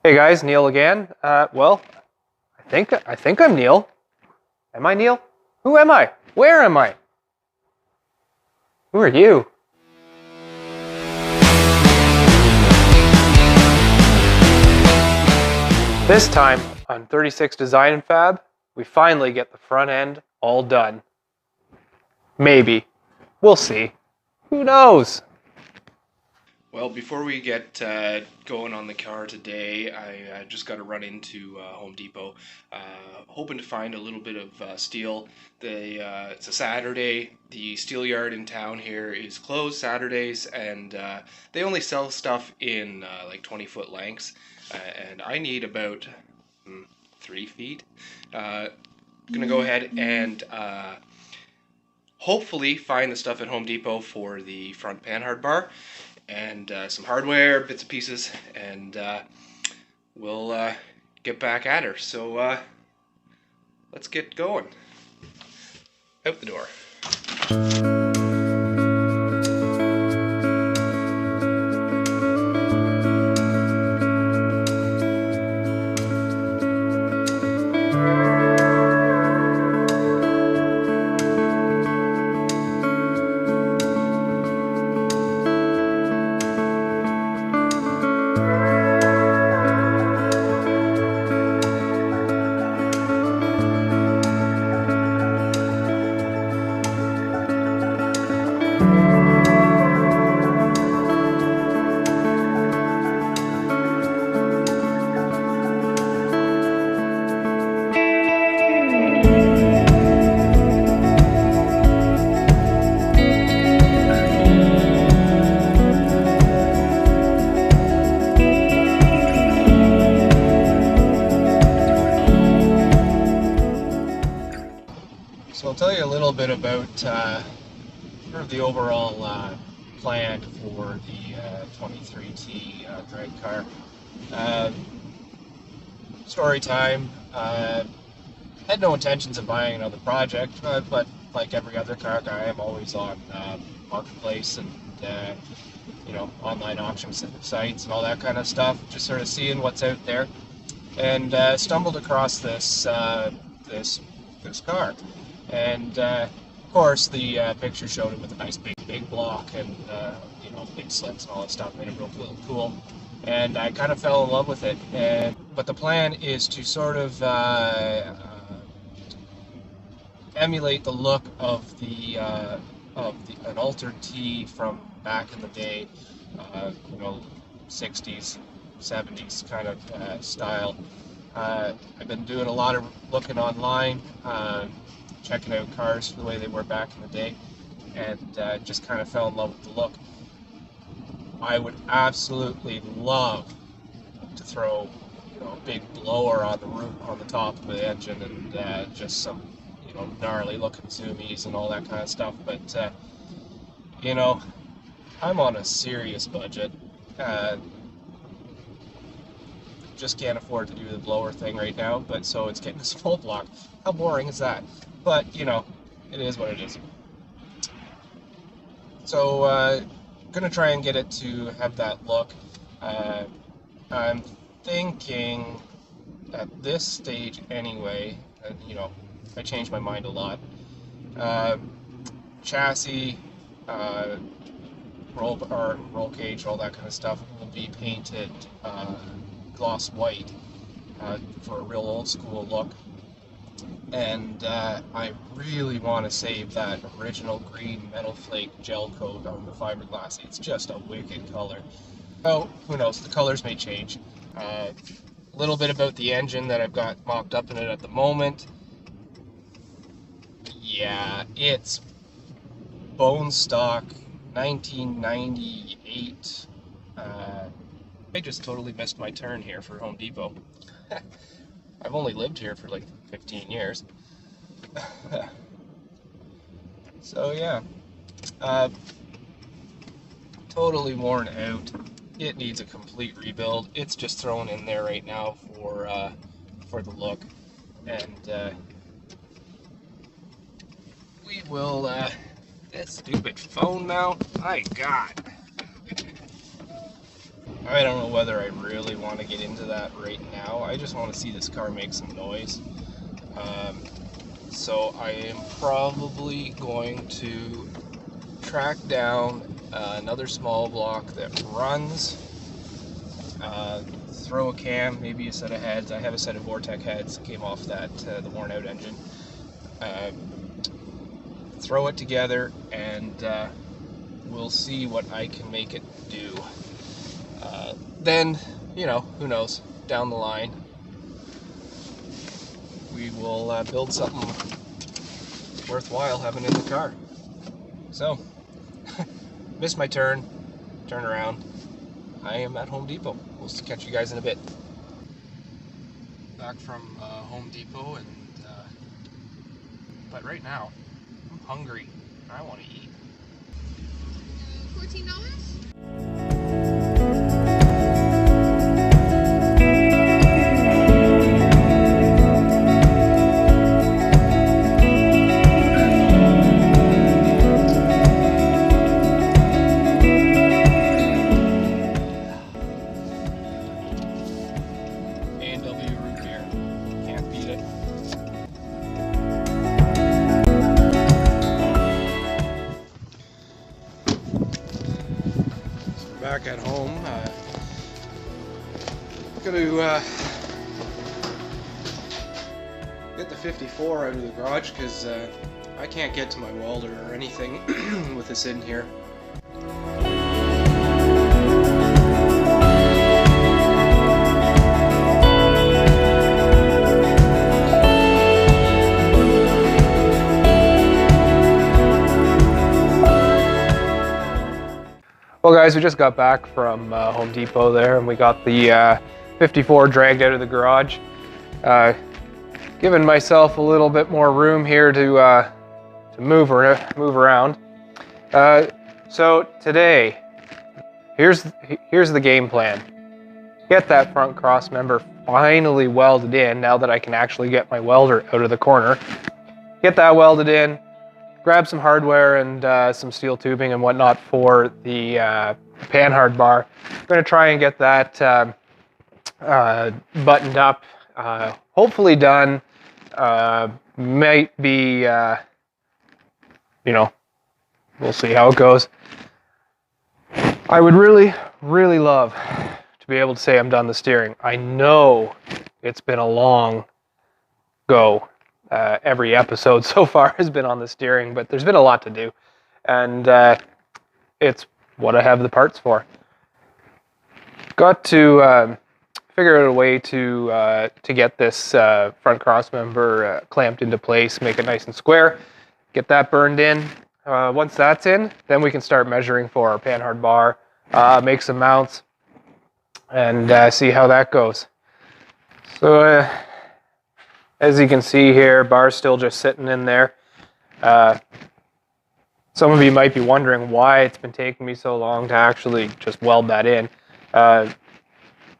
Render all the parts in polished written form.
Hey guys, Neil again. Well, I think I'm Neil. Am I Neil? Who am I? Where am I? Who are you? This time on 36 Design and Fab, we finally get the front end all done. Maybe. We'll see. Who knows? Well, before we get going on the car today, I just got to run into Home Depot, hoping to find a little bit of steel. It's a Saturday. The steel yard in town here is closed Saturdays, and they only sell stuff in like 20-foot lengths, and I need about 3 feet. Gonna go ahead and hopefully find the stuff at Home Depot for the front panhard bar and some hardware, bits and pieces, and we'll get back at her. So let's get going. Out the door. So I'll tell you a little bit about sort of the overall plan for the 23T drag car. Story time. Had no intentions of buying another project, but like every other car guy, I'm always on marketplace and online auction sites and all that kind of stuff. Just sort of seeing what's out there, and stumbled across this car. And of course, the picture showed it with a nice big block and big slits and all that stuff. Made it real cool, and I kind of fell in love with it. But the plan is to sort of emulate the look of an altered T from back in the day, 60s, 70s kind of style. I've been doing a lot of looking online. Checking out cars the way they were back in the day, and just kind of fell in love with the look. I would absolutely love to throw a big blower on the roof, on the top of the engine, and just some gnarly looking zoomies and all that kind of stuff, but I'm on a serious budget. Just can't afford to do the blower thing right now, but so it's getting this full block. How boring is that? But it is what it is. So gonna try and get it to have that look. I'm thinking at this stage anyway, and I change my mind a lot. Chassis, roll cage, all that kind of stuff will be painted gloss white for a real old school look. And I really want to save that original green metal flake gel coat on the fiberglass. It's just a wicked color. Oh, who knows, the colors may change. A little bit about the engine that I've got mocked up in it at the moment. Yeah, it's bone stock 1998. I just totally missed my turn here for Home Depot. I've only lived here for like 15 years. So yeah, totally worn out. It needs a complete rebuild. It's just thrown in there right now for the look, and we will. That stupid phone mount. My God. I don't know whether I really want to get into that right now. I just want to see this car make some noise. So I am probably going to track down another small block that runs, throw a cam, maybe a set of heads. I have a set of Vortec heads, came off that the worn out engine. Throw it together and we'll see what I can make it do. Then, you know, who knows, down the line we will build something worthwhile having in the car. So, missed my turn around. I am at Home Depot. We'll catch you guys in a bit. Back from Home Depot, and but right now I'm hungry. I want to eat. $14? Back at home, gonna get the 54 out of the garage because I can't get to my welder or anything with this in here. Well guys, we just got back from Home Depot there, and we got the 54 dragged out of the garage. Giving myself a little bit more room here to move around. So today, here's the game plan. Get that front cross member finally welded in now that I can actually get my welder out of the corner. Get that welded in. Grab some hardware and some steel tubing and whatnot for the panhard bar. I'm going to try and get that buttoned up, hopefully done. Might be, you know, we'll see how it goes. I would really, really love to be able to say I'm done the steering. I know it's been a long go. Every episode so far has been on the steering, but there's been a lot to do, and it's what I have the parts for. Got to figure out a way to get this front cross member clamped into place, make it nice and square, get that burned in. Once that's in, then we can start measuring for our panhard bar, make some mounts, and see how that goes. So as you can see here, bar's still just sitting in there. Some of you might be wondering why it's been taking me so long to actually just weld that in.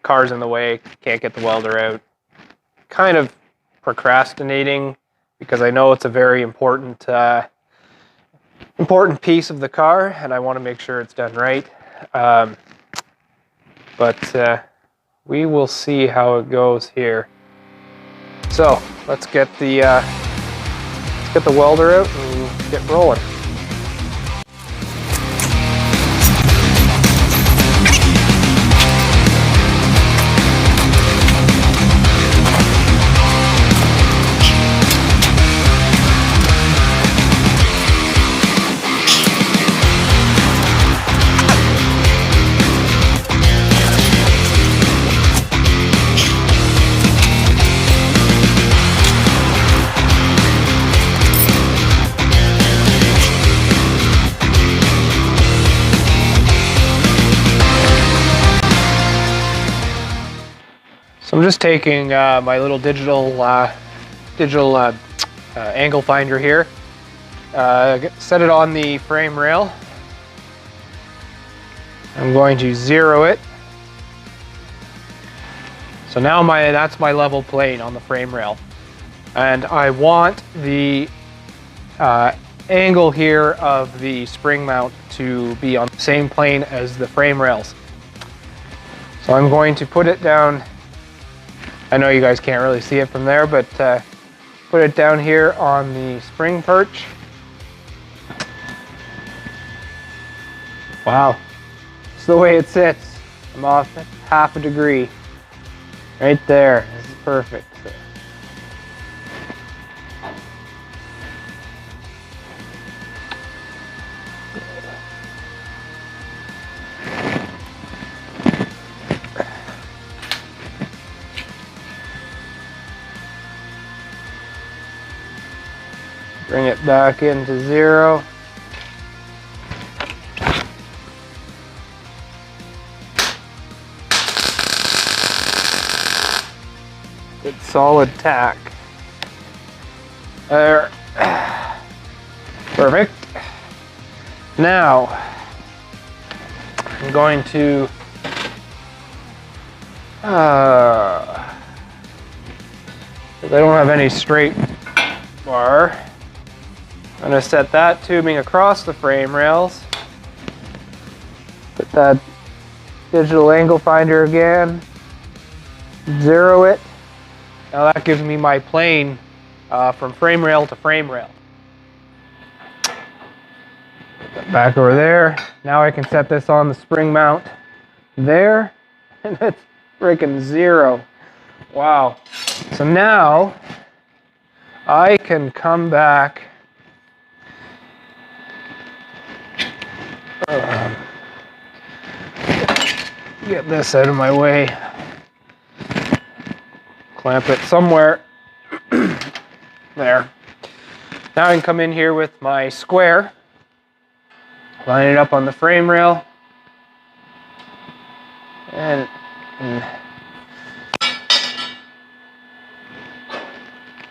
Car's in the way, can't get the welder out. Kind of procrastinating because I know it's a very important piece of the car, and I want to make sure it's done right. But we will see how it goes here. So let's get the welder out and get rolling. So I'm just taking my little digital angle finder here, set it on the frame rail. I'm going to zero it. So now that's my level plane on the frame rail, and I want the angle here of the spring mount to be on the same plane as the frame rails. So I'm going to put it down. I know you guys can't really see it from there, but put it down here on the spring perch. Wow, it's the way it sits. I'm off half a degree. Right there, this is perfect. Bring it back into 0. Good solid tack. There. Perfect. Now, I'm going to because I don't have any straight bar, I'm going to set that tubing across the frame rails. Put that digital angle finder again. 0 it. Now that gives me my plane from frame rail to frame rail. Put that back over there. Now I can set this on the spring mount there. And it's freaking 0. Wow. So now I can come back get this out of my way. Clamp it somewhere. There. Now I can come in here with my square, line it up on the frame rail, and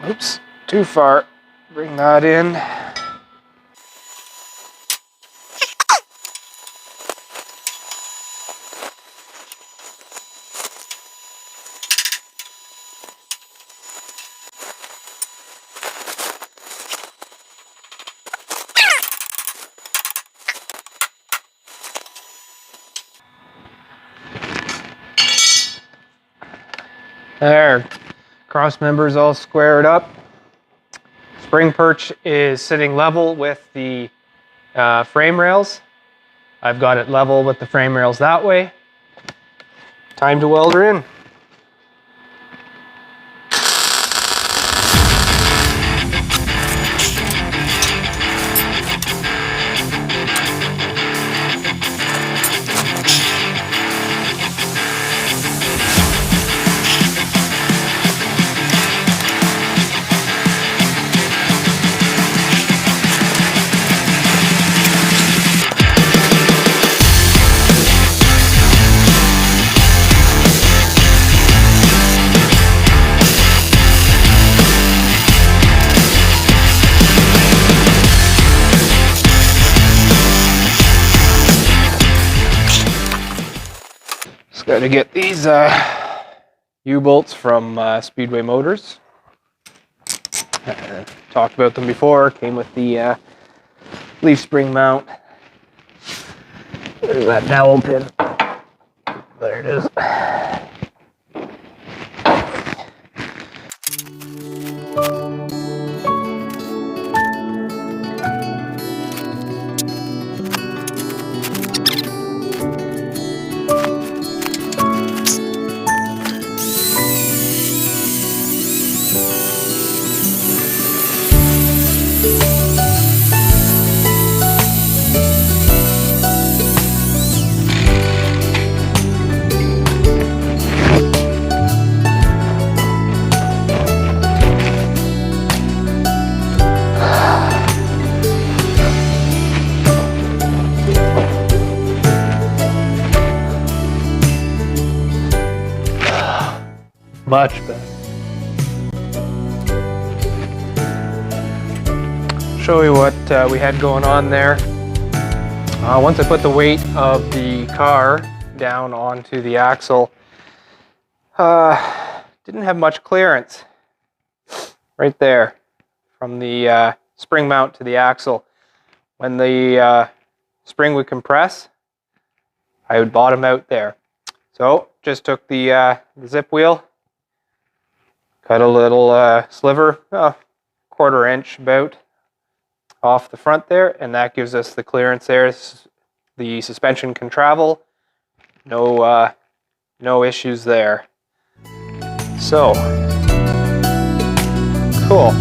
oops, too far. Bring that in. There, cross members all squared up. Spring perch is sitting level with the frame rails. I've got it level with the frame rails that way. Time to weld her in. Got to get these U-bolts from Speedway Motors. Talked about them before. Came with the leaf spring mount. There's that dowel pin. There it is. Much better. Show you what we had going on there. Once I put the weight of the car down onto the axle, didn't have much clearance right there from the spring mount to the axle. When the spring would compress, I would bottom out there. So just took the zip wheel, cut a little sliver, 1/4 inch about, off the front there, and that gives us the clearance there. The suspension can travel. No issues there. So cool.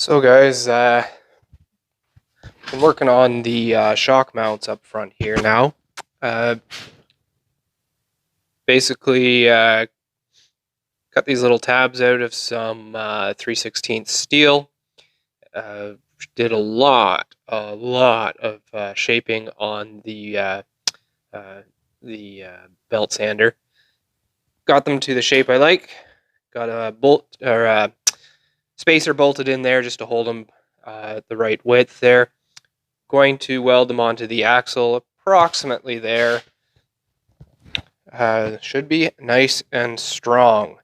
So guys, I'm working on the shock mounts up front here now. Basically, cut these little tabs out of some 3/16 steel. Did a lot of shaping on the belt sander. Got them to the shape I like. Got a bolt or a spacer bolted in there just to hold them the right width there. Going to weld them onto the axle approximately there. Should be nice and strong.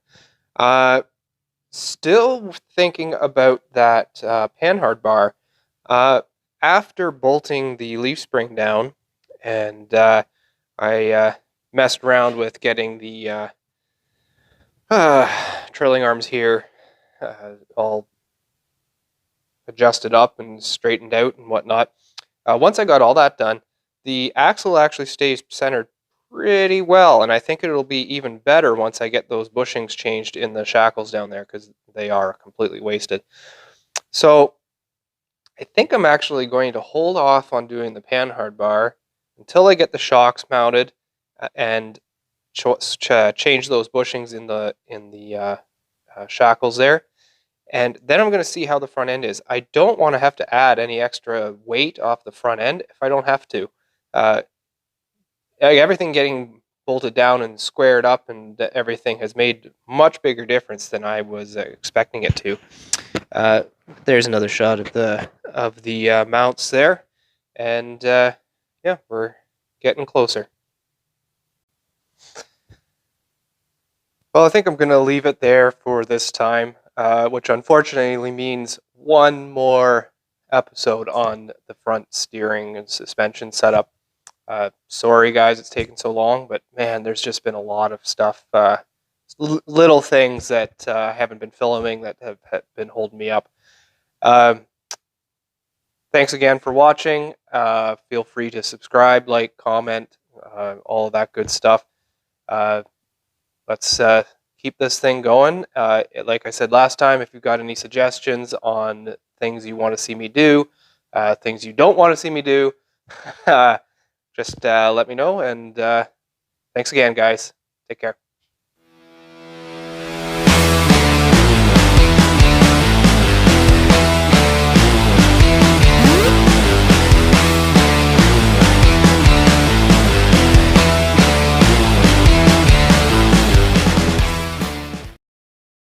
Still thinking about that panhard bar. After bolting the leaf spring down, and I messed around with getting the trailing arms here all adjusted up and straightened out and whatnot. Once I got all that done, the axle actually stays centered pretty well, and I think it'll be even better once I get those bushings changed in the shackles down there, because they are completely wasted. So I think I'm actually going to hold off on doing the panhard bar until I get the shocks mounted and change those bushings in the shackles there. And then I'm going to see how the front end is. I don't want to have to add any extra weight off the front end if I don't have to. Everything getting bolted down and squared up and everything has made much bigger difference than I was expecting it to. There's another shot of the mounts there, and yeah, we're getting closer. Well, I think I'm going to leave it there for this time, which unfortunately means one more episode on the front steering and suspension setup. Sorry guys, it's taken so long, but man, there's just been a lot of stuff, little things that I haven't been filming that have been holding me up. Thanks again for watching. Feel free to subscribe, like, comment, all of that good stuff. Let's keep this thing going. Like I said last time, if you've got any suggestions on things you want to see me do, things you don't want to see me do, just let me know. And thanks again, guys. Take care.